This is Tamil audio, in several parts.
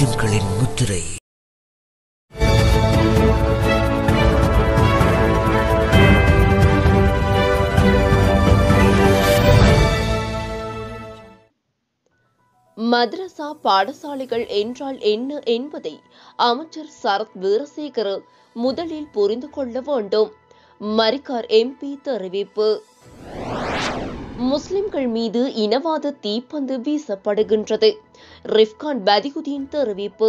முஸ்லிம்களின் முத்திரை. மதரசா பாடசாலைகள் என்றால் என்ன என்பதை அமைச்சர் சரத் வீரசேகர முதலில் புரிந்து கொள்ள வேண்டும். மரிக்கார் எம்பி தெரிவிப்பு. முஸ்லிம்கள் மீது இனவாத தீப்பந்து வீசப்படுகின்றது. ரிஃப்கான் பதியுதீன் தெரிவிப்பு.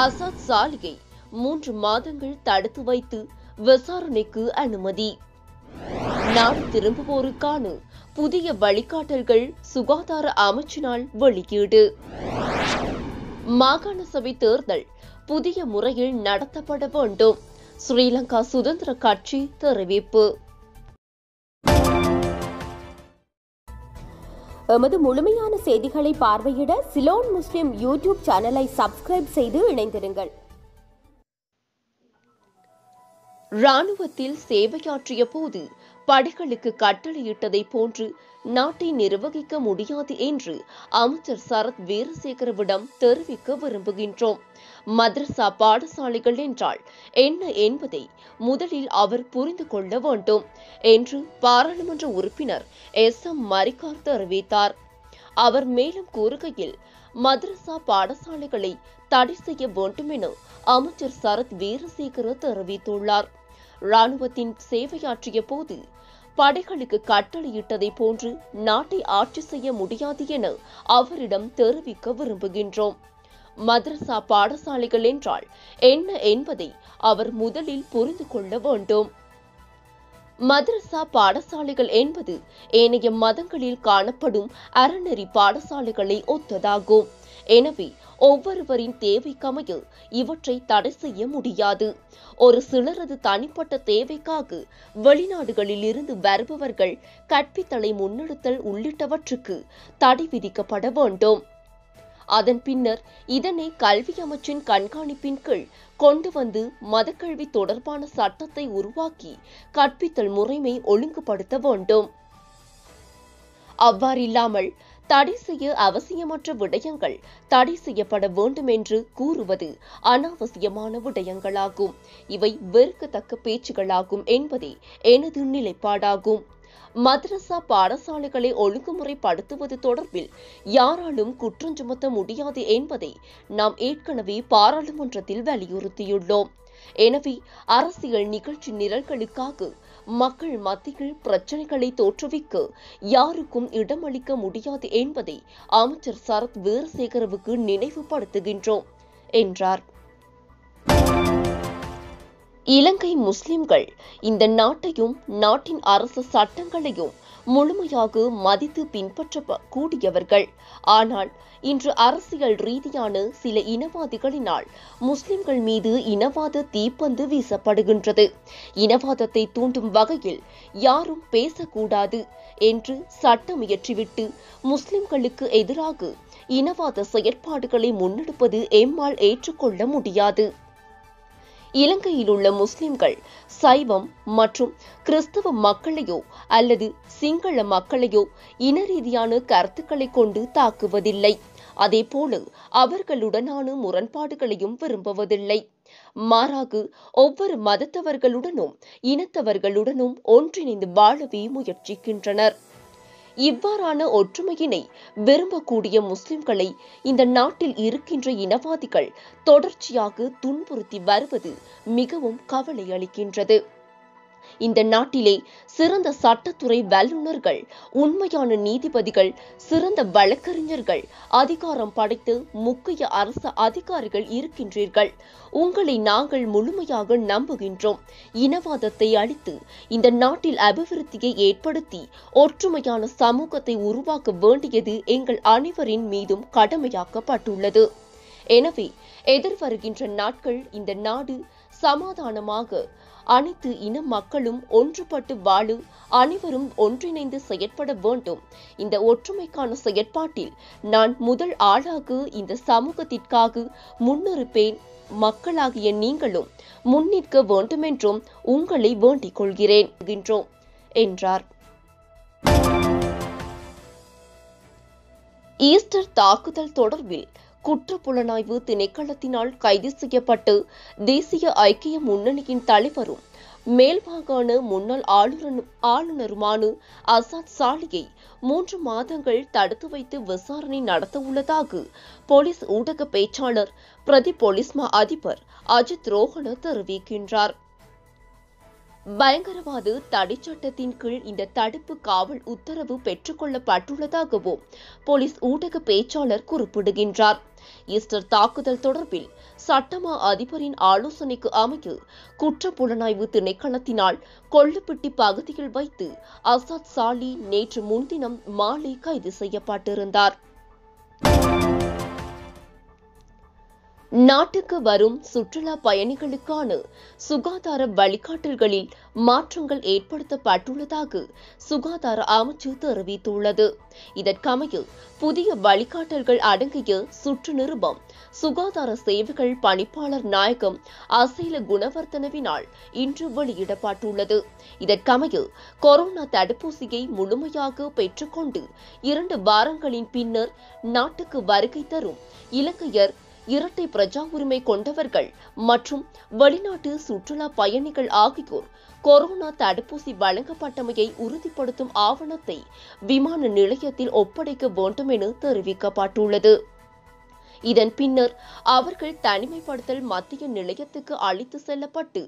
அசாத் சாலியை 3 மாதங்கள் தடுத்து வைத்து விசாரணைக்கு அனுமதி. நாடு திரும்புவோருக்கான புதிய வழிகாட்டல்கள் சுகாதார அமைச்சினால் வெளியீடு. மாகாண சபை தேர்தல் புதிய முறையில் நடத்தப்பட வேண்டும். ஸ்ரீலங்கா சுதந்திர கட்சி தெரிவிப்பு. எமது முழுமையான செய்திகளை பார்வையிட சிலோன் முஸ்லிம் யூடியூப் சேனலை சப்ஸ்கிரைப் செய்து இணைந்திருங்கள். ராணுவத்தில் சேவையாற்றிய போது படைகளுக்கு கட்டளையிட்டதை போன்று நாட்டை நிர்வகிக்க முடியாது என்று அமைச்சர் சரத் வீரசேகரவிடம் தெரிவிக்க விரும்புகின்றோம். மதரசா பாடசாலைகள் என்றால் என்ன என்பதை முதலில் அவர் புரிந்து கொள்ள வேண்டும் என்று பாராளுமன்ற உறுப்பினர் எஸ்.எம். மரிக்கார் தெரிவித்தார். அவர் மேலும் கூறுகையில், மதரசா பாடசாலைகளை தடை செய்ய வேண்டும் என அமைச்சர் சரத் வீரசேகர தெரிவித்துள்ளார். ராணுவத்தின் சேவையாற்றிய போது படைகளுக்கு கட்டளையிட்டதை போன்று நாட்டை ஆட்சி செய்ய முடியாது என அவரிடம் தெரிவிக்க விரும்புகின்றோம். மதரசா பாடசாலைகள் என்றால் என்ன என்பதை அவர் முதலில் புரிந்து கொள்ள வேண்டும். மதரசா பாடசாலைகள் என்பது ஏனைய மதங்களில் காணப்படும் அறநெறி பாடசாலைகளை ஒத்ததாகும். எனவே ஒவ்வொருவரின் தேவைக்கமைய இவற்றை தடை செய்ய முடியாது. ஒரு சிலரது தனிப்பட்ட தேவைக்காக வெளிநாடுகளில் இருந்து வருபவர்கள் கற்பித்தலை முன்னெடுத்தல் உள்ளிட்டவற்றுக்கு தடை விதிக்கப்பட வேண்டும். அதன் பின்னர் இதனை கல்வி அமைச்சின் கண்காணிப்பின் கீழ் கொண்டு வந்து மதக்கல்வி தொடர்பான சட்டத்தை உருவாக்கி கற்பித்தல் முறைமை ஒழுங்குபடுத்த வேண்டும். அவ்வாறில்லாமல் தடை செய்ய அவசியமற்ற விடயங்கள் தடை செய்யப்பட வேண்டும் என்று கூறுவது அனாவசியமான விடயங்களாகும். இவை வெறுக்கத்தக்க பேச்சுகளாகும் என்பதே எனது நிலைப்பாடாகும். மதரசா பாடசாலைகளை ஒழுங்குமுறைப்படுத்துவது தொடர்பில் யாராலும் குற்றம் சுமத்த முடியாது என்பதை நாம் ஏற்கனவே பாராளுமன்றத்தில் வலியுறுத்தியுள்ளோம். எனவே அரசியல் நிகழ்ச்சி நிரல்களுக்காக மக்கள் மத்தியில் பிரச்சனைகளை தோற்றுவிக்க யாருக்கும் இடமளிக்க முடியாது என்பதை அமைச்சர் சரத் வீரசேகரவுக்கு நினைவுபடுத்துகின்றோம் என்றார். இலங்கை முஸ்லிம்கள் இந்த நாட்டையும் நாட்டின் அரசு சட்டங்களையும் முழுமையாக மதித்து பின்பற்ற கூடியவர்கள். ஆனால் இன்று அரசியல் ரீதியான சில இனவாதிகளினால் முஸ்லிம்கள் மீது இனவாத தீப்பந்து வீசப்படுகின்றது. இனவாதத்தை தூண்டும் வகையில் யாரும் பேசக்கூடாது என்று சட்டம் இயற்றிவிட்டு முஸ்லிம்களுக்கு எதிராக இனவாத செயற்பாடுகளை முன்னெடுப்பது எம்மால் ஏற்றுக்கொள்ள முடியாது. இலங்கையில் உள்ள முஸ்லிம்கள் சைவம் மற்றும் கிறிஸ்தவ மக்களையோ அல்லது சிங்கள மக்களையோ இன ரீதியான கருத்துக்களை கொண்டு தாக்குவதில்லை. அதேபோல அவர்களுடனான முரண்பாடுகளையும் விரும்புவதில்லை. மாறாக ஒவ்வொரு மதத்தவர்களுடனும் இனத்தவர்களுடனும் ஒன்றிணைந்து வாழவே முயற்சிக்கின்றனர். இவ்வாறான ஒற்றுமையினை விரும்பக்கூடிய முஸ்லிம்களை இந்த நாட்டில் இருக்கின்ற இனவாதிகள் தொடர்ச்சியாக துன்புறுத்தி வருவது மிகவும் கவலை அளிக்கின்றது. இந்த நாட்டிலே சிறந்த சட்டத்துறை வல்லுநர்கள், உண்மையான நீதிபதிகள், சிறந்த வழக்கறிஞர்கள், அதிகாரம் படைத்த முக்கிய அரசு அதிகாரிகள் இருக்கின்றீர்கள். உங்களை நாங்கள் முழுமையாக நம்புகின்றோம். இனவாதத்தை அழித்து இந்த நாட்டில் அபிவிருத்தியை ஏற்படுத்தி ஒற்றுமையான சமூகத்தை உருவாக்க வேண்டியது எங்கள் அனைவரின் மீதும் கடமையாக்கப்பட்டுள்ளது. எனவே எதிர்வருகின்ற நாட்கள் இந்த நாடு சமாதானமாக அனைத்து இன மக்களும் ஒன்றுபட்டு வாழ அனைவரும் ஒன்றிணைந்து செயற்பட வேண்டும். இந்த ஒற்றுமைக்கான செயற்பாட்டில் நான் முதல் ஆளாக இந்த சமூகத்திற்காக முன்னிருப்பேன். மக்களாகிய நீங்களும் முன்னிற்க வேண்டுமென்றும் உங்களை வேண்டிக் கொள்கிறேன் என்றார். ஈஸ்டர் தாக்குதல் தொடர்பில் குற்றப்புலனாய்வு திணைக்களத்தினால் கைது செய்யப்பட்டு தேசிய ஐக்கிய முன்னணியின் தலைவரும் மேல் மாகாண முன்னாள் ஆளுநருமான அசாத் சாலியை 3 மாதங்கள் தடுத்து வைத்து விசாரணை நடத்த உள்ளதாக போலீஸ் ஊடக பேச்சாளர் பிரதி போலீஸ் மா அதிபர் அஜித் ரோஹண தெரிவிக்கின்றார். பயங்கரவாத தடை சட்டத்தின் கீழ் இந்த தடுப்பு காவல் உத்தரவு பெற்றுக் கொள்ளப்பட்டுள்ளதாகவும் போலீஸ் ஊடக பேச்சாளர் குறிப்பிடுகின்றார். ஈஸ்டர் தாக்குதல் தொடர்பில் சட்டமா அதிபரின் ஆலோசனைக்கு அமைய குற்றப்புலனாய்வு திணைக்களத்தினால் கொள்ளுப்பிட்டி பகுதியில் வைத்து அசாத் சாலி நேற்று முன்தினம் மாலை கைது செய்யப்பட்டிருந்தார். நாட்டுக்கு வரும் சுற்றுலா பயணிகளுக்கான சுகாதார வழிகாட்டல்களில் மாற்றங்கள் ஏற்படுத்தப்பட்டுள்ளதாக சுகாதார அமைச்சு தெரிவித்துள்ளது. இதற்கமைய புதிய வழிகாட்டல்கள் அடங்கிய சுற்று நிருபம் சுகாதார சேவைகள் பணிப்பாளர் நாயகம் அசேல குணவர்த்தனவினால் இன்று வெளியிடப்பட்டுள்ளது. இதற்கமைய கொரோனா தடுப்பூசியை முழுமையாக பெற்றுக்கொண்டு 2 வாரங்களின் பின்னர் நாட்டுக்கு வருகை தரும் இலங்கையர், இரட்டை பிரஜா உரிமை கொண்டவர்கள் மற்றும் வெளிநாட்டு சுற்றுலா பயணிகள் ஆகியோர் கொரோனா தடுப்பூசி வழங்கப்பட்டமையை உறுதிப்படுத்தும் ஆவணத்தை விமான நிலையத்தில் ஒப்படைக்க வேண்டும் என தெரிவிக்கப்பட்டுள்ளது. இதன் பின்னர் அவர்கள் தனிமைப்படுத்தல் மத்திய நிலையத்துக்கு அழைத்து செல்லப்பட்டு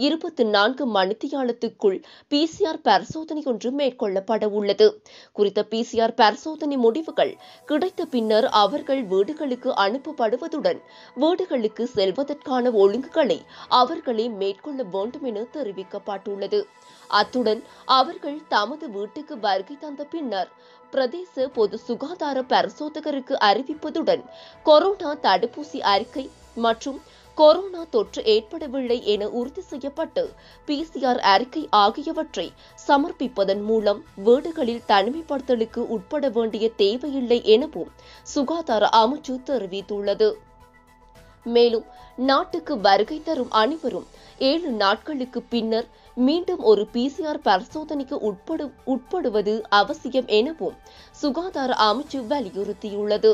24 மணித்தியாலத்துக்குள் PCR பரிசோதனை ஒன்று மேற்கொள்ளப்பட உள்ளது. குறித்த PCR பரிசோதனை முடிவுகள் கிடைத்த பின்னர் அவர்கள் வீடுகளுக்கு அனுப்பப்படுவதுடன் வீடுகளுக்கு செல்வதற்கான ஒழுங்குகளை அவர்களே மேற்கொள்ள வேண்டும் என தெரிவிக்கப்பட்டுள்ளது. அத்துடன் அவர்கள் தமது வீட்டுக்கு வருகை தந்த பின்னர் பிரதேச பொது சுகாதார பரிசோதகருக்கு அறிவிப்பதுடன் கொரோனா தடுப்பூசி அறிக்கை மற்றும் கொரோனா தொற்று ஏற்படவில்லை என உறுதி செய்யப்பட்டு PCR அறிக்கை ஆகியவற்றை சமர்ப்பிப்பதன் மூலம் வீடுகளில் தனிமைப்படுத்தலுக்கு உட்பட வேண்டிய தேவையில்லை எனவும் சுகாதார அமைச்சு தெரிவித்துள்ளது. மேலும் நாட்டுக்கு வருகை தரும் அனைவரும் 7 நாட்களுக்கு பின்னர் மீண்டும் ஒரு PCR பரிசோதனைக்கு உட்படுவது அவசியம் எனவும் சுகாதார அமைச்சு வலியுறுத்தியுள்ளது.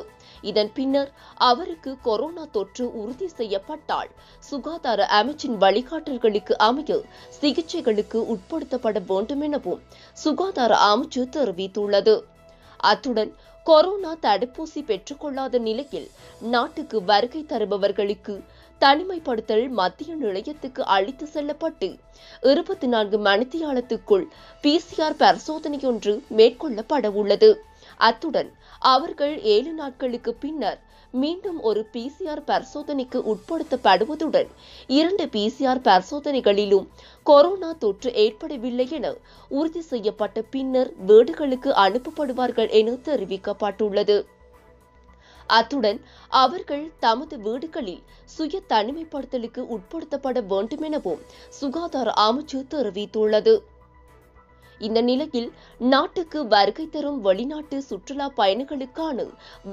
இதன் பின்னர் அவருக்கு கொரோனா தொற்று உறுதி செய்யப்பட்டால் சுகாதார அமைச்சின் வழிகாட்டல்களுக்கு அமைய சிகிச்சைகளுக்கு உட்படுத்தப்பட வேண்டும் எனவும் சுகாதார அமைச்சு தெரிவித்துள்ளது. அத்துடன் கொரோனா தடுப்பூசி பெற்றுக்கொள்ளாத நிலையில் நாட்டுக்கு வருகை தருபவர்களுக்கு தனிமைப்படுத்தல் மத்திய நிலையத்துக்கு அழைத்து செல்லப்பட்டு 24 மணித்தியாலத்துக்குள் PCR பரிசோதனை ஒன்று மேற்கொள்ளப்பட உள்ளது. அத்துடன் அவர்கள் 7 நாட்களுக்கு பின்னர் மீண்டும் ஒரு PCR பரிசோதனைக்கு உட்படுத்தப்படுவதுடன் 2 PCR பரிசோதனைகளிலும் கொரோனா தொற்று ஏற்படவில்லை என உறுதி செய்யப்பட்ட பின்னர் வீடுகளுக்கு அனுப்பப்படுவார்கள் என தெரிவிக்கப்பட்டுள்ளது. அத்துடன் அவர்கள் தமது வீடுகளில் சுய தனிமைப்படுத்தலுக்கு உட்படுத்தப்பட வேண்டும் எனவும் சுகாதார அமைச்சு தெரிவித்துள்ளது. இந்த நிலையில் நாட்டுக்கு வருகை தரும் வெளிநாட்டு சுற்றுலா பயணிகளுக்கான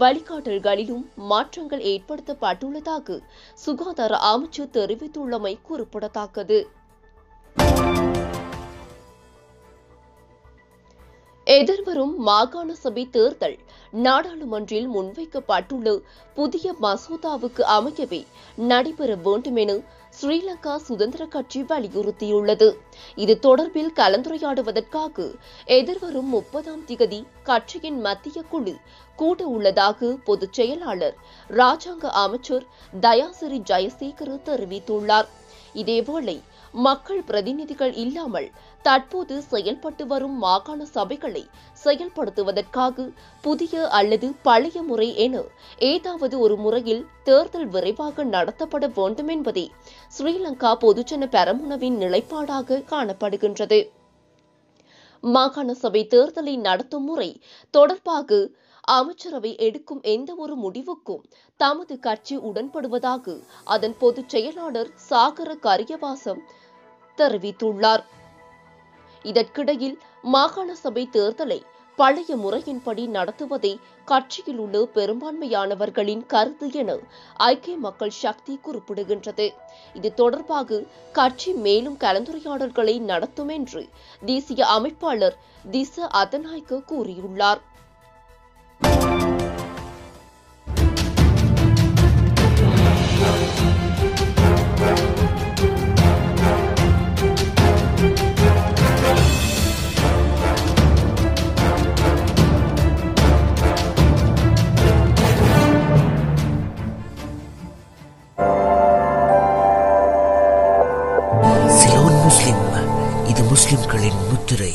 வழிகாட்டல்களிலும் மாற்றங்கள் ஏற்படுத்தப்பட்டுள்ளதாக சுகாதார அமைச்சு தெரிவித்துள்ளமை குறிப்பிடத்தக்கது. எதிர்வரும் மாகாண சபை தேர்தல் நாடாளுமன்றில் முன்வைக்கப்பட்டுள்ள புதிய மசோதாவுக்கு அமையவே நடைபெற வேண்டும் என ஸ்ரீலங்கா சுதந்திர கட்சி வலியுறுத்தியுள்ளது. இது தொடர்பில் கலந்துரையாடுவதற்காக எதிர்வரும் 30ஆம் திகதி கட்சியின் மத்திய குழு கூட்ட உள்ளதாக பொதுச் செயலாளர் ராஜாங்க அமைச்சர் தயாசிறி ஜெயசேகர தெரிவித்துள்ளார். இதேவேளை மக்கள் பிரதிநிதிகள் இல்லாமல் தற்போது செயல்பட்டு வரும் மாகாண சபைகளை செயல்படுத்துவதற்காக புதிய அல்லது பழைய முறை என ஏதாவது ஒரு முறையில் தேர்தல் விரைவாக நடத்தப்பட வேண்டும் என்பதே ஸ்ரீலங்கா பொதுஜன பெரமுனவின் நிலைப்பாடாக காணப்படுகின்றது. மாகாண சபை தேர்தலை நடத்தும் முறை தொடர்பாக அமைச்சரவை எடுக்கும் எந்த ஒரு முடிவுக்கும் தமது கட்சி உடன்படுவதாக அதன் பொதுச் செயலாளர் சாகர கரியவாசம் தெரிவித்துள்ளார். இதற்கிடையில் மாகாண சபை தேர்தலை பழைய முறையின்படி நடத்துவதே கட்சியில் உள்ள பெரும்பான்மையானவர்களின் கருத்து என ஐக்கிய மக்கள் சக்தி குறிப்பிடுகின்றது. இது தொடர்பாக கட்சி மேலும் கலந்துரையாடல்களை நடத்தும் என்று தேசிய அமைப்பாளர் திச அதநாயக்க கூறியுள்ளார். முஸ்லிம்களின் முத்திரை.